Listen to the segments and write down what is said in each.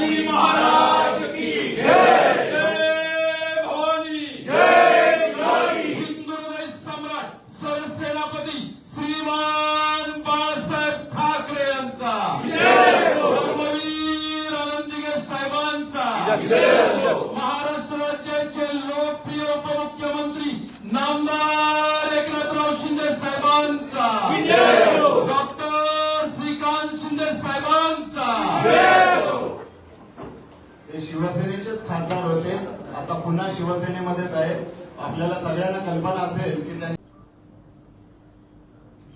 शिवाजी महाराज की जय। जय भवानी, जय शिवाजी। हिंदुहृदय सम्राट सरसेनापती श्रीमान बाळासाहेब ठाकरे यांचा, धर्मवीर आनंदीगे साहेबांचा, महाराष्ट्र राज्याचे लोकप्रिय उपमुख्यमंत्री नामदार एकनाथराव शिंदे साहेबांचा, डॉक्टर श्रीकांत शिंदे साहेबांचा। ते शिवसेनेचेच खासदार होते, आता पुन्हा शिवसेनेमध्येच आहेत। आपल्याला सगळ्यांना कल्पना असेल की त्या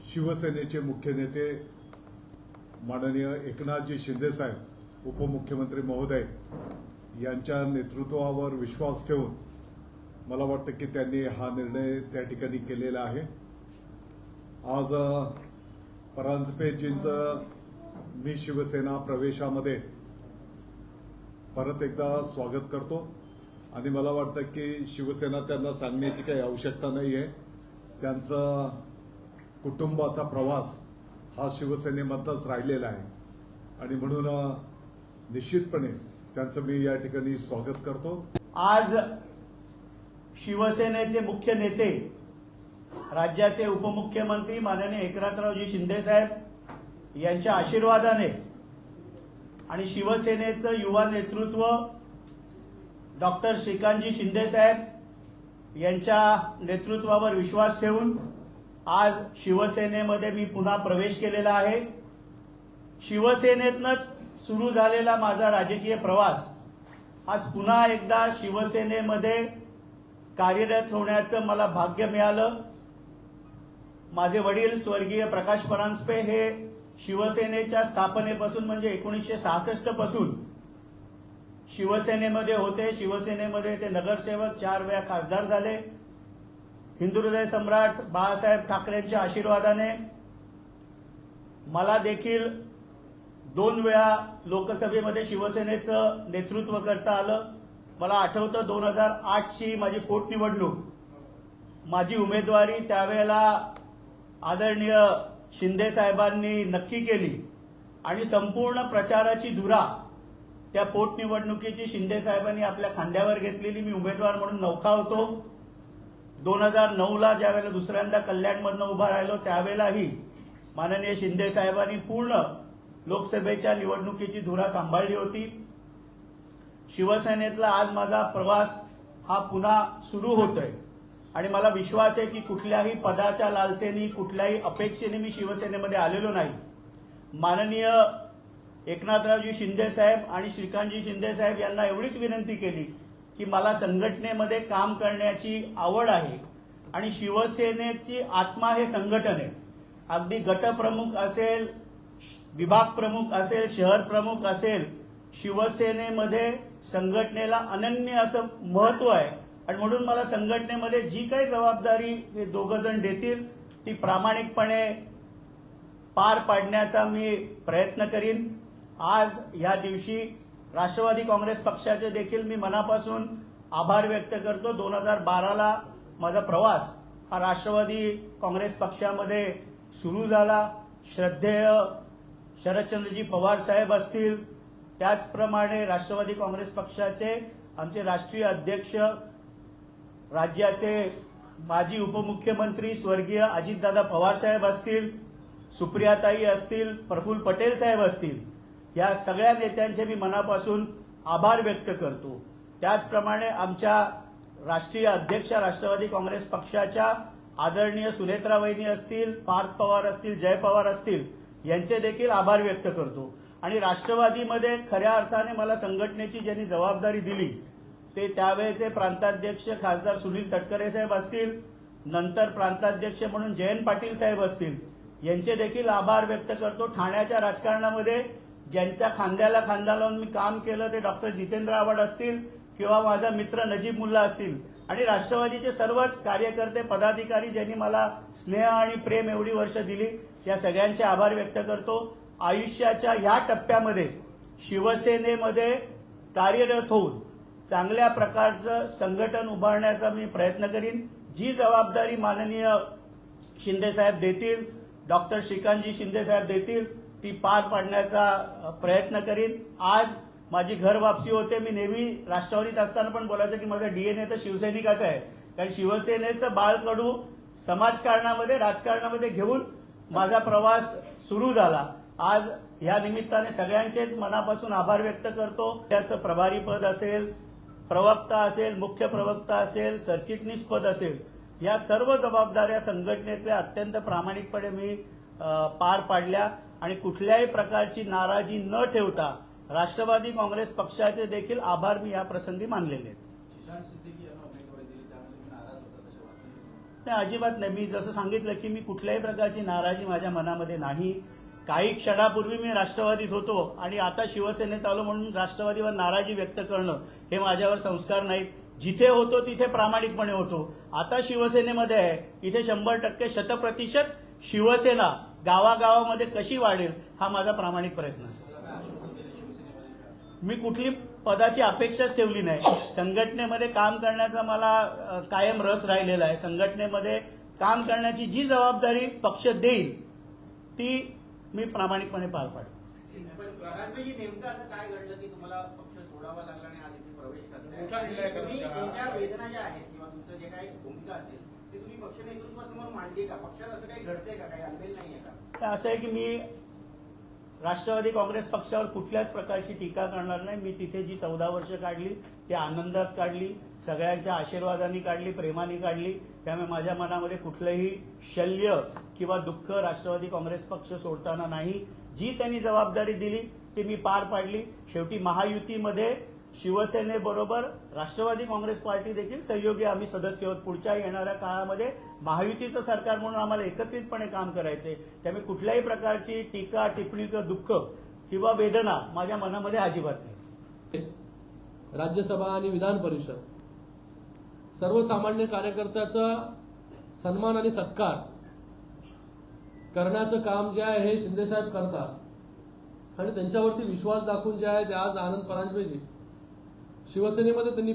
शिवसेनेचे मुख्य नेते माननीय एकनाथजी शिंदे साहेब उपमुख्यमंत्री महोदय यांच्या नेतृत्वावर विश्वास ठेवून मला वाटतं की त्यांनी हा निर्णय त्या ठिकाणी केलेला आहे। आज परांजपेजींचं मी शिवसेना प्रवेशामध्ये परत एकदा स्वागत करतो आणि मला वाटतं की शिवसेना त्यांना सांगण्याची काही आवश्यकता नाही आहे। त्यांचा कुटुंबाचा प्रवास हा शिवसेनेमधलाच राहिलेला आहे आणि म्हणून निश्चितपणे त्यांचं मी या ठिकाणी स्वागत करतो। आज शिवसेनेचे मुख्य नेते राज्याचे उपमुख्यमंत्री माननीय एकनाथरावजी शिंदे साहेब यांच्या आशीर्वादाने आणि शिवसेनेचं युवा नेतृत्व डॉक्टर श्रीकांतजी शिंदे साहेब यांच्या नेतृत्वावर विश्वास ठेवून आज शिवसेनेमध्ये मी पुन्हा प्रवेश केलेला आहे। शिवसेनेतनच सुरू झालेला माझा राजकीय प्रवास आज पुन्हा एकदा शिवसेनेमध्ये कार्यरत होण्याचं मला भाग्य मिळालं। माझे वडील स्वर्गीय प्रकाश परांजपे हे शिवसेनेच्या स्थापनेपासून म्हणजे 1966 पासून शिवसेनेमध्ये होते। शिवसेनेमध्ये ते नगरसेवक, 4 वेळा खासदार झाले। हिंदुहृदय सम्राट बाळासाहेब ठाकरेंच्या आशीर्वादाने मला देखील 2 वेळा लोकसभेमध्ये शिवसेनेचं नेतृत्व करता आलं। मला आठवतं 2008 ची माझी पोटनिवडणूक, माझी उमेदवारी त्यावेळेला आदरणीय शिंदे साहेबांनी नक्की केली आणि संपूर्ण प्रचाराची धुरा त्या पोटनिवडणुकीची शिंदे साहेबांनी आपल्या खांद्यावर घेतलेली। मी उमेदवार म्हणून नौखा होतो। 2009ला ज्यावेळेला दुसऱ्यांदा कल्याणमधनं उभा राहिलो त्यावेळेलाही माननीय शिंदे साहेबांनी पूर्ण लोकसभेच्या निवडणुकीची धुरा सांभाळली होती। शिवसेनेतला आज माझा प्रवास हा पुन्हा सुरू होतोय आणि मला विश्वास आहे की कुठल्याही पदाच्या लालसेने, कुठल्याही अपेक्षेने मी शिवसेनेमध्ये आलेलो नाही। माननीय एकनाथरावजी शिंदे साहेब आणि श्रीकांतजी शिंदे साहेब यांना एवढीच विनंती केली की मला संघटनेमध्ये काम करण्याची आवड आहे आणि शिवसेनेची आत्मा हे संघटन आहे। अगदी गटप्रमुख असेल, विभाग प्रमुख असेल, शहर प्रमुख असेल, शिवसेनेमध्ये संघटनेला अनन्य असं महत्व आहे आणि म्हणून मला संघटनेमध्ये जी काही जबाबदारी हे दोघं जण देतील ती प्रामाणिकपणे पार पाडण्याचा मी प्रयत्न करीन। आज या दिवशी राष्ट्रवादी काँग्रेस पक्षाचे देखील मी मनापासून आभार व्यक्त करतो। 2012ला माझा प्रवास हा राष्ट्रवादी काँग्रेस पक्षामध्ये सुरू झाला। श्रद्धेय शरदचंद्रजी पवार साहेब असतील, त्याचप्रमाणे राष्ट्रवादी काँग्रेस पक्षाचे आमचे राष्ट्रीय अध्यक्ष, राज्याचे माजी उपमुख्यमंत्री स्वर्गीय अजितदादा पवार साहेब असतील, सुप्रियाताई असतील, प्रफुल्ल पटेल साहेब असतील, या सगळ्या नेत्यांचे मी मनापासून आभार व्यक्त करतो। त्याचप्रमाणे आमच्या राष्ट्रीय अध्यक्ष राष्ट्रवादी काँग्रेस पक्षाच्या आदरणीय सुनेत्रा वहिनी असतील, पार्थ पवार असतील, जय पवार असतील, यांचे देखील आभार व्यक्त करतो। आणि राष्ट्रवादीमध्ये खऱ्या अर्थाने मला संघटनेची ज्यांनी जबाबदारी दिली ते त्यावेळेचे प्रांताध्यक्ष खासदार सुनील तटकरे साहेब असतील, नंतर प्रांताध्यक्ष म्हणून जयंत पाटील साहेब असतील, यांचे देखील आभार व्यक्त करतो। ठाण्याच्या राजकारणामध्ये ज्यांच्या खांद्याला खांदा लावून मी काम केलं ते डॉक्टर जितेंद्र आव्हाड असतील किंवा माझा मित्र नजीब मुल्ला असतील आणि राष्ट्रवादीचे सर्वच कार्यकर्ते, पदाधिकारी ज्यांनी मला स्नेह आणि प्रेम एवढी वर्ष दिली, या सगळ्यांचे आभार व्यक्त करतो। आयुष्याच्या या टप्प्यामध्ये शिवसेनेमध्ये कार्यरत होऊन चांगल्या प्रकारचं संघटन उभारण्याचा मी प्रयत्न करीन। जी जबाबदारी माननीय शिंदे साहेब देतील, डॉक्टर श्रीकांतजी शिंदे साहेब देतील, ती पार पाडण्याचा प्रयत्न करीन। आज माझी घर वापसी होते. मी नेहमी राष्ट्रवादीत असताना पण बोलायचं की माझा डीएनए तर शिवसैनिकाचा आहे, कारण शिवसेनेचं बाळकडू समाजकारणामध्ये राजकारणामध्ये घेऊन माझा प्रवास सुरू झाला. आज या निमित्ताने सगळ्यांचेच मनापासून आभार व्यक्त करतो. त्याचं प्रभारी पद असेल, प्रवक्ता असेल, मुख्य प्रवक्ता असेल, सरचिटणीस पद असेल, या सर्व जबाबदाऱ्या संघटनेतल्या अत्यंत प्रामाणिकपणे मी पार पाडल्या आणि कुठल्याही प्रकारची नाराजी न ठेवता राष्ट्रवादी काँग्रेस पक्षाचे देखील आभार मी या प्रसंगी मानलेले आहेत. नाही, अजिबात नाही. मी जसं सांगितलं की मी कुठल्याही प्रकारची नाराजी माझ्या मनामध्ये नाही. काही क्षणापूर्वी मी राष्ट्रवादीत होतो आणि आता शिवसेनेत आलो म्हणून राष्ट्रवादीवर नाराजी व्यक्त करणं हे माझ्यावर संस्कार नाहीत. जिथे होतो तिथे प्रामाणिकपणे होतो. आता शिवसेनेमध्ये आहे, इथे 100% 100% शिवसेना गावागावामध्ये कशी वाढेल हा माझा प्रामाणिक प्रयत्न असेल. मी कुठली पदाची अपेक्षाच ठेवली नाही. संघटनेमध्ये काम करण्याचा मला कायम रस राहिलेला आहे. संघटनेमध्ये काम करण्याची जी जबाबदारी पक्ष देईल ती मी प्रामाणिकपणे पार पाडेल. नेमकं असं काय घडलं की तुम्हाला पक्ष सोडावा लागला आणि आज इथे प्रवेश मोठा निर्णय करताय? तुम्ही करता. तुमच्या वेदना ज्या आहेत किंवा तुमचं जे काही भूमिका असेल ती तुम्ही पक्ष नेतृत्वासमोर मांडली का? पक्षात असं काही घडतंय का? काही अनबेल नाहीये का? तर असं आहे की मी राष्ट्रवादी काँग्रेस पक्षावर कुठल्याच प्रकारची टीका करणार नाही. मी तिथे जी 14 वर्ष काढली ती आनंदात काढली, सगळ्यांच्या आशीर्वादाने काढली, प्रेमाने काढली. त्यामुळे माझ्या मनामध्ये कुठलंही शल्य किंवा दुःख राष्ट्रवादी काँग्रेस पक्ष सोडताना नाही. जी त्यांनी जबाबदारी दिली ती मी पार पाडली. शेवटी महायुतीमध्ये शिवसेनेबरोबर राष्ट्रवादी काँग्रेस पार्टी देखील सहयोगी आम्ही सदस्य आहोत. पुढच्या येणाऱ्या काळामध्ये महायुतीचं सरकार म्हणून आम्हाला एकत्रितपणे काम करायचंय. त्यामुळे कुठल्याही प्रकारची टीका टिप्पणी किंवा दुःख किंवा वेदना माझ्या मनामध्ये अजिबात नाही. राज्यसभा आणि विधान परिषद सर्वसामान्य कार्यकर्त्याचा सन्मान आणि सत्कार करण्याचं काम जे आहे हे शिंदेसाहेब करतात आणि त्यांच्यावरती विश्वास दाखवून जे आहे ते आज आनंद परांजपेजी शिवसेनेमध्ये त्यांनी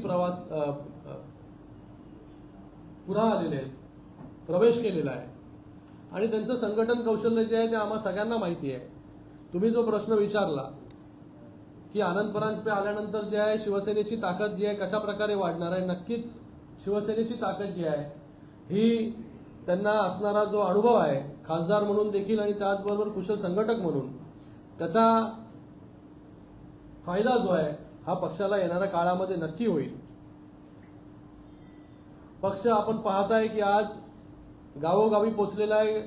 पुन्हा आलेले आहेत, प्रवेश केलेला आहे आणि त्यांचं संघटन कौशल्य जे आहे ते आम्हा सगळ्यांना माहिती आहे. तुम्ही जो प्रश्न विचारला की आनंद परांजपे आल्यानंतर जे आहे शिवसेनेची ताकद जी आहे कशा प्रकारे वाढणार आहे, नक्कीच शिवसेनेची ताकद जी आहे ही त्यांना असणारा जो अनुभव आहे खासदार म्हणून देखील आणि त्याचबरोबर कुशल संघटक म्हणून त्याचा फायदा जो आहे हा पक्षाला येणाऱ्या काळामध्ये नक्की होईल. पक्ष आपण पाहताय की आज गावोगावी पोचलेला आहे,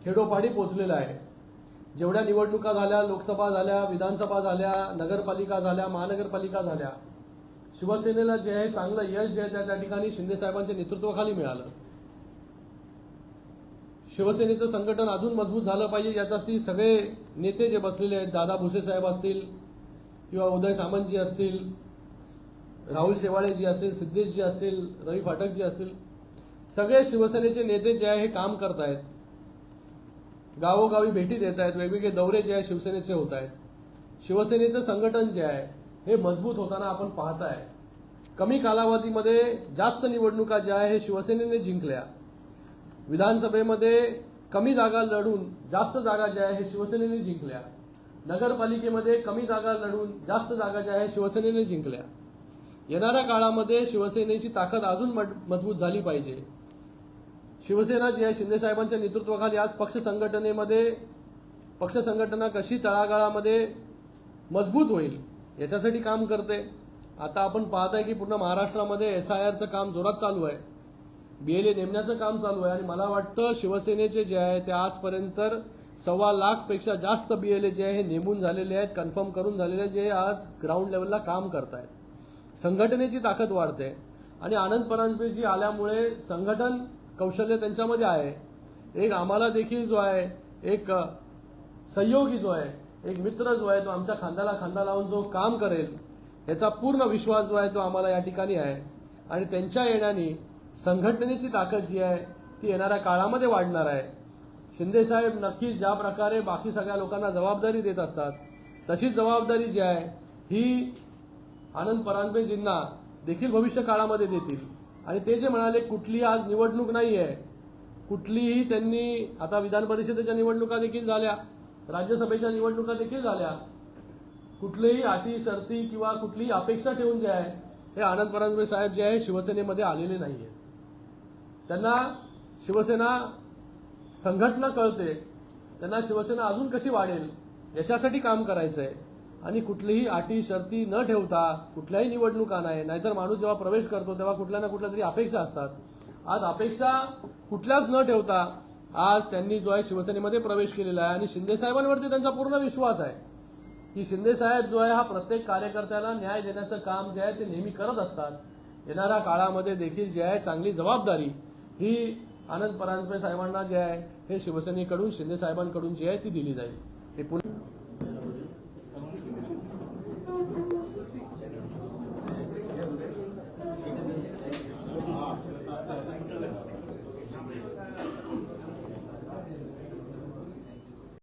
खेडोपाडी पोचलेला आहे. जेवढ्या निवडणुका झाल्या, लोकसभा झाल्या, विधानसभा झाल्या, नगरपालिका झाल्या, महानगरपालिका झाल्या, शिवसेनेला जे आहे चांगलं यश जे आहे त्या ठिकाणी शिंदेसाहेबांच्या नेतृत्वाखाली मिळालं. शिवसेनेचं संघटन अजून मजबूत झालं पाहिजे यासाठी सगळे नेते जे बसलेले आहेत, दादा भुसे साहेब असतील किंवा उदय सामंतजी असतील, राहुल शेवाळे जी असतील, सिद्धेश जी असतील, रवी फाटक जी असतील, सगळे शिवसेनेचे नेते जे आहे हे काम करत आहेत, गावोगावी भेटी देत आहेत, वेगवेगळे दौरे जे आहे शिवसेनेचे होत आहेत. शिवसेनेचं संघटन जे आहे हे मजबूत होताना आपण पाहताय. कमी कालावधीमध्ये जास्त निवडणुका ज्या आहे हे शिवसेनेने जिंकल्या. विधानसभेमध्ये कमी जागा लढून जास्त जागा ज्या आहे हे शिवसेनेने जिंकल्या. नगरपालिकेमध्ये कमी जागा लढून जास्त जागा ज्या आहे शिवसेनेने जिंकल्या. येणाऱ्या काळामध्ये शिवसेनेची ताकद अजून मजबूत झाली पाहिजे. शिवसेना जी आहे शिंदेसाहेबांच्या नेतृत्वाखाली आज पक्ष संघटना कशी तळागाळामध्ये मजबूत होईल याच्यासाठी काम करते. आता आपण पाहताय की पूर्ण महाराष्ट्रामध्ये SIRचं काम जोरात चालू आहे, BLA नेमण्याचं काम चालू आहे आणि मला वाटतं शिवसेनेचे जे आहे ते आजपर्यंत 1.25 लाखपेक्षा जास्त BLA जे आहे हे नेमून झालेले आहेत, कन्फर्म करून झालेले, जे आज ग्राउंड लेवलला काम करतायत. संघटनेची ताकद वाढते आणि आनंद परांजपेजी आल्यामुळे संघटन कौशल्य त्यांच्यामध्ये आहे. एक आम्हाला देखील जो आहे एक सहयोगी जो आहे, एक मित्र जो आहे तो आमच्या खांद्याला खांदा लावून जो काम करेल याचा पूर्ण विश्वास जो आहे तो आम्हाला या ठिकाणी आहे आणि त्यांच्या येण्याने संघटनेची ताकद जी आहे ती येणाऱ्या काळामध्ये वाढणार आहे. शिंदेसाहेब नक्कीच ज्या प्रकारे बाकी सगळ्या लोकांना जबाबदारी देत असतात तशीच जबाबदारी जी आहे ही आनंद परांजपेजींना देखील भविष्य काळामध्ये देतील. आणि ते जे म्हणाले कुठली आज निवडणूक नाही आहे, कुठलीही त्यांनी आता विधान परिषदेच्या निवडणुका देखील झाल्या, राज्यसभेच्या निवडणुका देखील झाल्या, कुठलेही अटी शर्ती किंवा कुठलीही अपेक्षा ठेवून जे आहे हे आनंद परांजपे साहेब जे आहे शिवसेनेमध्ये आलेले नाहीये. त्यांना शिवसेना संघटना कळते, त्यांना शिवसेना अजून कशी वाढेल याच्यासाठी काम करायचंय आणि कुठलीही अटी शर्ती न ठेवता कुठल्याही निवडणुका नाही. नाहीतर माणूस जेव्हा प्रवेश करतो तेव्हा कुठल्या ना कुठल्या तरी अपेक्षा असतात. आज अपेक्षा कुठल्याच न ठेवता आज त्यांनी जो आहे शिवसेनेमध्ये प्रवेश केलेला आहे आणि शिंदे साहेबांवरती त्यांचा पूर्ण विश्वास आहे की शिंदे साहेब जो आहे हा प्रत्येक कार्यकर्त्याला न्याय देण्याचं काम जे आहे ते नेहमी करत असतात. येणाऱ्या काळामध्ये देखील जे आहे चांगली जबाबदारी ही आनंद परांजपे साहेबांना जे आहे हे शिवसेनेकडून शिंदे साहेबांकडून जी आहे ती दिली जाईल. हे पुन्हा